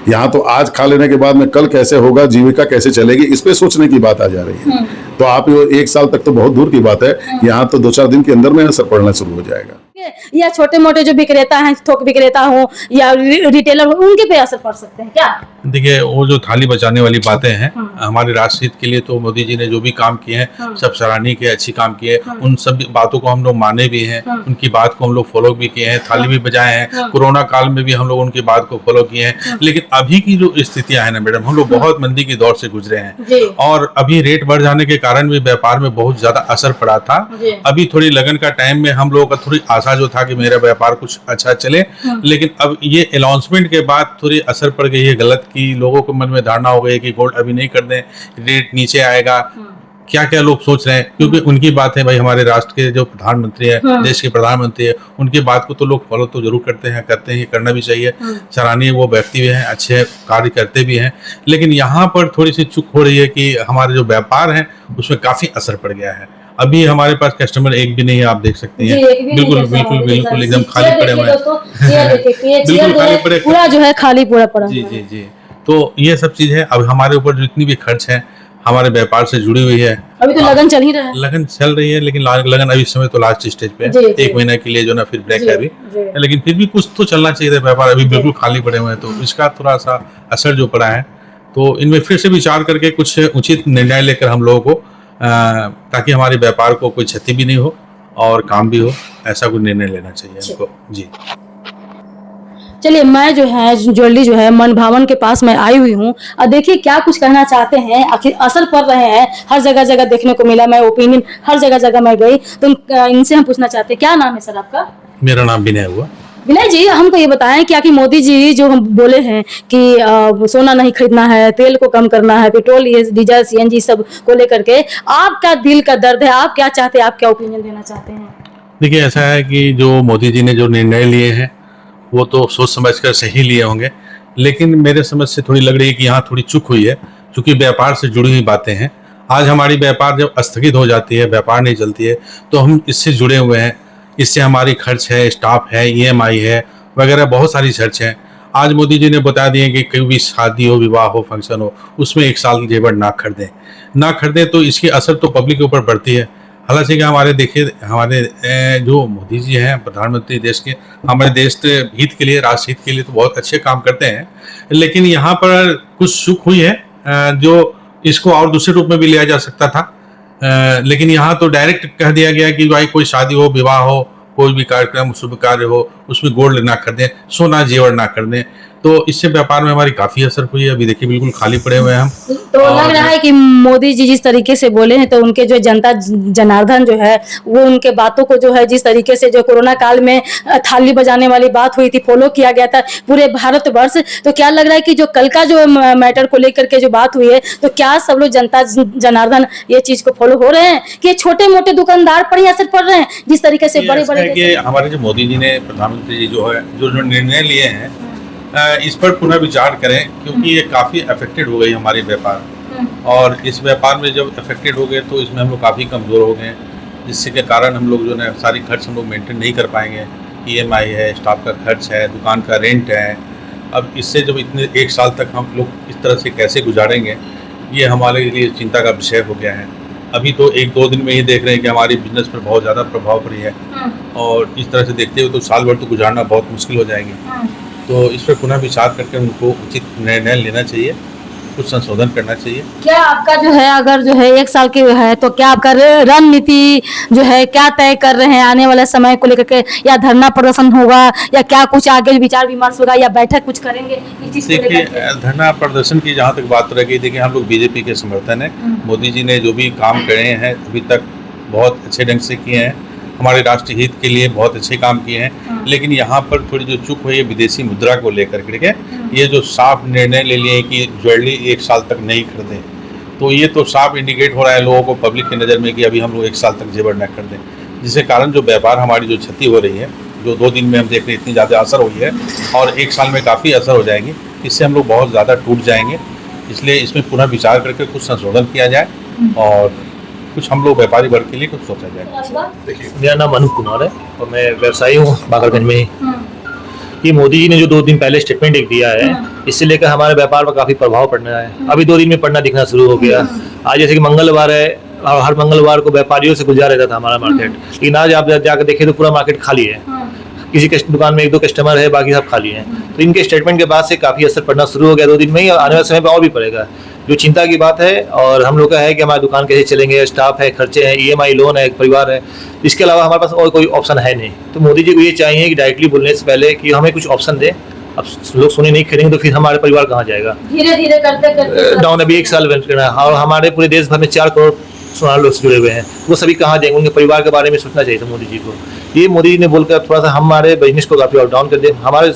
यहाँ तो आज खा लेने के बाद में कल कैसे होगा, जीविका कैसे चलेगी, इस पे सोचने की बात आ जा रही है। तो आप एक साल तक तो बहुत दूर की बात है, यहाँ तो 2-4 दिन के अंदर में असर पड़ना शुरू हो जाएगा। या छोटे मोटे जो विक्रेता हैं, थोक विक्रेता हो या रिटेलर हो, उनके पे असर पड़ सकते हैं क्या? देखिए, वो जो थाली बचाने वाली बातें हैं, हमारे राष्ट्र हित के लिए तो मोदी जी ने जो भी काम किए हैं सब सराहनीय किए, अच्छी काम किए। उन सब बातों को हम लोग माने भी हैं, उनकी बात को हम लोग फॉलो भी किए हैं, थाली भी बजाए हैं। कोरोना काल में भी हम लोग उनकी बात को फॉलो किए हैं। लेकिन अभी की जो स्थितियां हैं ना मैडम, हम लोग बहुत मंदी की दौर से गुजरे हैं और अभी रेट बढ़ जाने के कारण भी व्यापार में बहुत ज्यादा असर पड़ा था। अभी थोड़ी लगन का टाइम में हम लोगों का थोड़ी आशा जो था कि मेरा व्यापार कुछ अच्छा चले, लेकिन अब ये अनाउंसमेंट के बाद थोड़ी असर पड़ गई है गलत, की लोगों को मन में धारणा हो गई कि गोल्ड अभी नहीं कर दें, रेट नीचे आएगा। क्या क्या लोग सोच रहे हैं, क्योंकि उनकी बात है भाई, हमारे राष्ट्र के जो प्रधानमंत्री है, देश के प्रधानमंत्री है, उनकी बात को तो लोग फॉलो तो जरूर करते हैं, करना भी चाहिए। सराहनीय वो व्यक्ति भी हैं, अच्छे कार्य करते भी हैं। लेकिन यहाँ पर थोड़ी सी चूक हो रही है कि हमारे जो व्यापार है उसमें काफी असर पड़ गया है। अभी हमारे पास कस्टमर एक भी नहीं है, आप देख सकते हैं। बिल्कुल बिल्कुल बिल्कुल एकदम खाली पड़े हुए हैं। बिल्कुल खाली पड़े, पूरा जो है खाली पूरा पड़ा। जी जी जी। तो ये सब चीज है। अब हमारे ऊपर जितनी भी खर्च है हमारे व्यापार से जुड़ी हुई है। अभी तो लगन चल ही रहा है। लगन चल रही है, लेकिन लगन अभी इस समय तो लास्ट स्टेज पे है। 1 महीना के लिए जो ना फिर ब्रेक है अभी, लेकिन फिर भी कुछ तो चलना चाहिए था। व्यापार अभी बिल्कुल खाली पड़े हुए हैं, तो इसका थोड़ा सा असर जो पड़ा है, तो इनमें फिर से विचार करके कुछ उचित निर्णय लेकर हम लोगों को, ताकि हमारे व्यापार को कोई क्षति भी नहीं हो और काम भी हो, ऐसा कोई निर्णय लेना चाहिए हमको। जी चलिए, मैं जो है ज्वेलरी जो है मन भवन के पास मैं आई हुई हूँ और देखिए क्या कुछ कहना चाहते हैं। आखिर असर पड़ रहे हैं, हर जगह जगह देखने को मिला, मैं ओपिनियन हर जगह जगह मैं गई, तो इनसे हम पूछना चाहते हैं। क्या नाम है सर आपका? मेरा नाम विनय हुआ। विनय जी, हमको ये बताएं क्या कि मोदी जी जो हम बोले हैं कि सोना नहीं खरीदना है, तेल को कम करना है, पेट्रोल, ये डीजल, CNG सब को लेकर के आपका दिल का दर्द है, आप क्या चाहते हैं, आप क्या ओपिनियन देना चाहते हैं? देखिए, ऐसा है कि जो मोदी जी ने जो निर्णय लिए हैं वो तो सोच समझकर सही लिए होंगे, लेकिन मेरे समझ से थोड़ी लग रही है कि यहाँ थोड़ी चूक हुई है, क्योंकि व्यापार से जुड़ी हुई बातें हैं। आज हमारी व्यापार जब स्थगित हो जाती है, व्यापार नहीं चलती है, तो हम इससे जुड़े हुए हैं, इससे हमारी खर्च है, स्टाफ है, EMI है वगैरह, बहुत सारी खर्च हैं। आज मोदी जी ने बता दिए कि कोई भी शादी हो, विवाह हो, फंक्शन हो, उसमें 1 साल की जेवर ना खरीदें, तो इसकी असर तो पब्लिक के ऊपर पड़ती है। हालांकि हमारे देखिए, हमारे जो मोदी जी हैं प्रधानमंत्री देश के, हमारे देश के हित के लिए, राष्ट्र हित के लिए तो बहुत अच्छे काम करते हैं, लेकिन यहाँ पर कुछ चूक हुई है, जो इसको और दूसरे रूप में भी लिया जा सकता था। लेकिन यहाँ तो डायरेक्ट कह दिया गया कि भाई कोई शादी हो, विवाह हो, कोई भी कार्यक्रम, शुभ कार्य हो, उसमें गोल्ड ना खरीदें, सोना जेवर ना खरीदें। तो इससे व्यापार में हमारी काफी असर हुई है। अभी देखिए बिल्कुल खाली पड़े हुए हैं हम। तो लग रहा है कि मोदी जी जिस तरीके से बोले हैं, तो उनके जो जनता जनार्दन जो है वो उनके बातों को जो है, जिस तरीके से जो कोरोना काल में थाली बजाने वाली बात हुई थी, फॉलो किया गया था पूरे भारतवर्ष, तो क्या लग रहा है कि जो कल का जो मैटर को लेकर के जो बात हुई है, तो क्या सब लोग जनता जनार्दन ये चीज को फॉलो हो रहे हैं कि छोटे मोटे दुकानदार पर ही असर पड़ रहे हैं, जिस तरीके से बड़े बड़े हमारे जो मोदी जी ने, प्रधानमंत्री जी जो है, जो निर्णय लिए हैं, इस पर पुनः विचार करें, क्योंकि ये काफ़ी अफेक्टेड हो गई हमारी व्यापार, और इस व्यापार में जब अफेक्टेड हो गए तो इसमें हम लोग काफ़ी कमज़ोर हो गए, जिससे के कारण हम लोग जो है सारी खर्च हम लोग मेंटेन नहीं कर पाएंगे। EMI है, स्टाफ का खर्च है, दुकान का रेंट है। अब इससे जब इतने 1 साल तक हम लोग इस तरह से कैसे गुजारेंगे, ये हमारे लिए चिंता का विषय हो गया है। अभी तो 1-2 दिन में ही देख रहे हैं कि हमारी बिजनेस पर बहुत ज़्यादा प्रभाव पड़ी है, और इस तरह से देखते हुए तो साल भर तो गुजारना बहुत मुश्किल हो जाएगी। तो इस पर पुनः विचार करके उनको उचित निर्णय लेना चाहिए, कुछ संशोधन करना चाहिए। क्या आपका जो है, अगर जो है 1 साल की है, तो क्या आपका रणनीति जो है क्या तय कर रहे हैं आने वाले समय को लेकर के? या धरना प्रदर्शन होगा, या क्या कुछ आगे विचार विमर्श होगा, या बैठक कुछ करेंगे इस चीज को लेकर? देखिए, धरना प्रदर्शन की जहाँ तक बात रह गई, देखिए हम लोग BJP के समर्थन है। मोदी जी ने जो भी काम करे हैं अभी तक बहुत अच्छे ढंग से किए हैं, हमारे राष्ट्रीय हित के लिए बहुत अच्छे काम किए हैं। लेकिन यहाँ पर थोड़ी जो चूक हुई है विदेशी मुद्रा को लेकर के, ये जो साफ निर्णय ले लिए कि ज्वेलरी 1 साल तक नहीं खरीदें, तो ये तो साफ इंडिकेट हो रहा है लोगों को, पब्लिक की नज़र में, कि अभी हम लोग 1 साल तक जेवर न खरीदें, जिसके कारण जो व्यापार हमारी जो क्षति हो रही है, जो 2 दिन में हम देख रहे हैं इतनी ज़्यादा असर हुई है, और 1 साल में काफ़ी असर हो जाएगी, इससे हम लोग बहुत ज़्यादा टूट जाएंगे। इसलिए इसमें पुनः विचार करके कुछ संशोधन किया जाए, और कुछ हम लोग व्यापारी वर्ग के लिए कुछ सोचा जाए। देखिए, मेरा नाम अनूप कुमार है और मैं व्यवसायी हूँ बागरगंज में। कि मोदी जी ने जो 2 दिन पहले स्टेटमेंट एक दिया है, इससे लेकर हमारे व्यापार पर काफी प्रभाव पड़ना है। अभी 2 दिन में पड़ना दिखना शुरू हो गया। आज जैसे कि मंगलवार है और हर मंगलवार को व्यापारियों से गुजरा रहता था हमारा मार्केट, लेकिन आज आप जाकर देखें तो पूरा मार्केट खाली है। किसी दुकान में 1-2 कस्टमर है, बाकी सब खाली हैं। तो इनके स्टेटमेंट के बाद से काफी असर पड़ना शुरू हो गया 2 दिन में ही, और आने वाले समय में और भी पड़ेगा, जो चिंता की बात है। और हम लोग का है कि हमारी दुकान कैसे चलेंगे, स्टाफ है, खर्चे हैं, EMI लोन है, एक परिवार है, इसके अलावा हमारे पास और कोई ऑप्शन है नहीं। तो मोदी जी को ये चाहिए कि डायरेक्टली बोलने से पहले कि हमें कुछ ऑप्शन दे। अब लोग सुने नहीं करेंगे तो फिर हमारे परिवार कहाँ जाएगा। धीरे धीरे करते करते डाउन अभी 1 साल वेट करना है, और हमारे पूरे देश भर में 4 करोड़ सोनार लोग जुड़े हुए हैं, वो सभी कहाँ जाएंगे। उनके परिवार के बारे में सोचना चाहिए था मोदी जी को। ये मोदी जी ने बोलकर थोड़ा सा हमारे बिजनेस को काफी और डाउन कर दिया। हमारे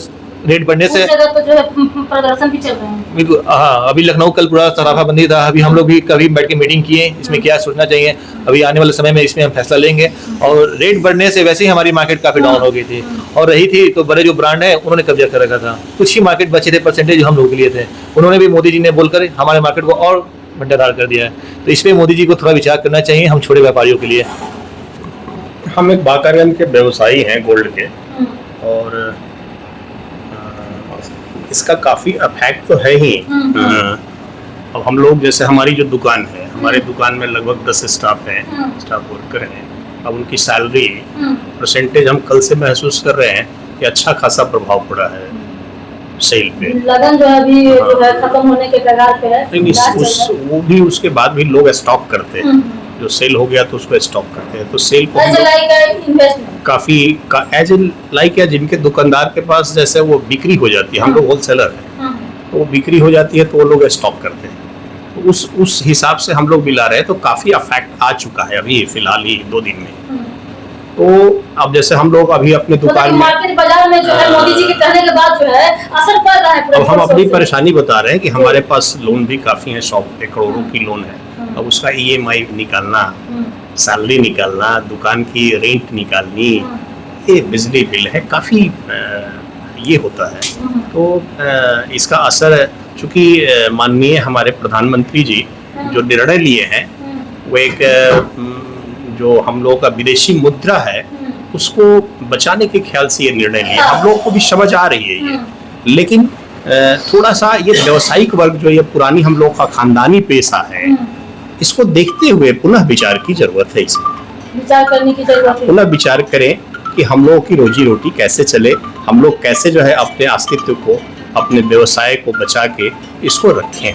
रेट बढ़ने से उस जगह तो जो है प्रदर्शन भी चल रहे हैं। बिल्कुल, हाँ, अभी लखनऊ कल पूरा सराफाबंदी था। अभी हम लोग भी कभी बैठ के मीटिंग किए, इसमें क्या सोचना चाहिए। अभी आने वाले समय में इसमें हम फैसला लेंगे। और रेट बढ़ने से वैसे ही हमारी मार्केट काफी डाउन हो गई थी, और रही थी तो बड़े जो ब्रांड है उन्होंने कब्जा कर रखा था। कुछ ही मार्केट बचे थे परसेंटेज जो हम लोग के लिए थे, उन्होंने भी मोदी जी ने बोलकर हमारे मार्केट को और भंडार कर दिया है। तो इस पे मोदी जी को थोड़ा विचार करना चाहिए हम छोटे व्यापारियों के लिए। हम एक बाकायन के व्यवसायी हैं गोल्ड के, और इसका काफ़ी इफेक्ट तो है ही। अब हम लोग जैसे हमारी जो दुकान है, हमारे दुकान में लगभग 10 स्टाफ हैं, स्टाफ वर्कर हैं। अब उनकी सैलरी परसेंटेज हम कल से महसूस कर रहे हैं कि अच्छा खासा प्रभाव पड़ा है सेल पे। लगन जो है अभी जो है खत्म होने के कगार पे है। वो भी उसके बाद भी लोग स्टॉक करते हैं, जो सेल हो गया तो उसको स्टॉक करते हैं। तो सेल को हम लोग काफी एज एन लाइक या जिनके दुकानदार के पास जैसे वो बिक्री हो जाती है, हम लोग होलसेलर हैं, तो वो बिक्री हो जाती है तो वो लोग स्टॉक करते हैं। तो उस हिसाब से हम लोग मिला रहे हैं, तो काफी अफेक्ट आ चुका है अभी फिलहाल ही 2 दिन में। तो अब जैसे हम लोग अभी अपने दुकान में मार्केट बाजार में जो है मोदी जी के कहने के बाद जो है असर पड़ रहा है। अब हम अपनी परेशानी बता रहे हैं कि हमारे पास लोन भी काफी है, 100 करोड़ों की लोन है। अब उसका EMI निकालना, सैलरी निकालना, दुकान की रेंट निकालनी, ये बिजली बिल है, काफ़ी ये होता है। तो इसका असर, चूँकि माननीय हमारे प्रधानमंत्री जी जो निर्णय लिए हैं, वो एक जो हम लोग का विदेशी मुद्रा है उसको बचाने के ख्याल से ये निर्णय लिया। हम लोग को भी समझ आ रही है ये, लेकिन थोड़ा सा ये व्यावसायिक वर्ग जो ये पुरानी हम लोग का खानदानी पेशा है, इसको देखते हुए पुनः विचार की जरूरत है। इसमें विचार करने की जरूरत है। पुनः विचार करें कि हम लोगों की रोजी रोटी कैसे चले, हम लोग कैसे जो है अपने अस्तित्व को, अपने व्यवसाय को बचा के इसको रखें।